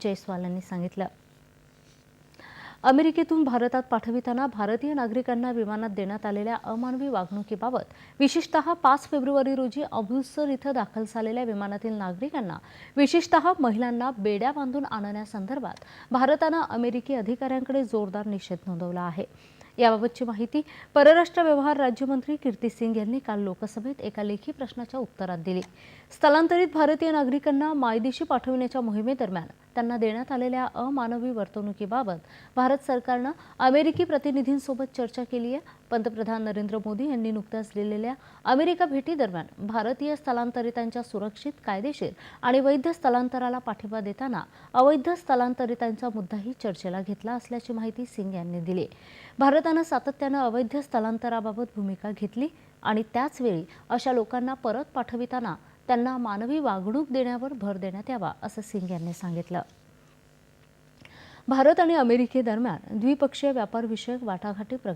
जयस्वाल यांनी सांगितलं। अमेरिकेतून भारतात पाठविताना भारतीय नागरिकांना विमानात देण्यात आलेल्या अमानवी वागणुकीबाबत विशेषतः 5 फेब्रुवारी रोजी अमृतसर इथं दाखल झालेल्या विमानातील नागरिकांना विशेषतः महिलांना बेड्या बांधून आणण्यासंदर्भात भारतानं अमेरिकी अधिकाऱ्यांकडे जोरदार निषेध नोंदवला आहे। याबाबतची माहिती परराष्ट्र व्यवहार राज्यमंत्री कीर्ती सिंग यांनी काल लोकसभेत एका लेखी प्रश्नाच्या उत्तरात दिली। स्थलांतरित भारतीय नागरिकांना मायदेशी पाठविण्याच्या मोहिमेदरम्यान त्यांना देण्यात आलेल्या अमानवी वर्तणुकीबाबत भारत सरकारनं अमेरिकी प्रतिनिधींसोबत चर्चा केली आहे। पंतप्रधान नरेंद्र मोदी यांनी नुकत्याच दिलेल्या अमेरिका भेटीदरम्यान भारतीय स्थलांतरितांच्या सुरक्षित, कायदेशीर आणि वैध स्थलांतराला पाठिंबा देताना अवैध स्थलांतरितांचा मुद्दाही चर्चेला घेतला असल्याची माहिती सिंग यांनी दिली। भारतानं सातत्यानं अवैध स्थलांतराबाबत भूमिका घेतली आणि त्याचवेळी अशा लोकांना परत पाठविताना त्यांना मानवी वागणूक देण्यावर भर देण्यात यावा असं सिंग यांनी सांगितलं। भारत आणि अमेरिकेदरम्यान द्विपक्षीय व्यापार विषयक वाटाघाटी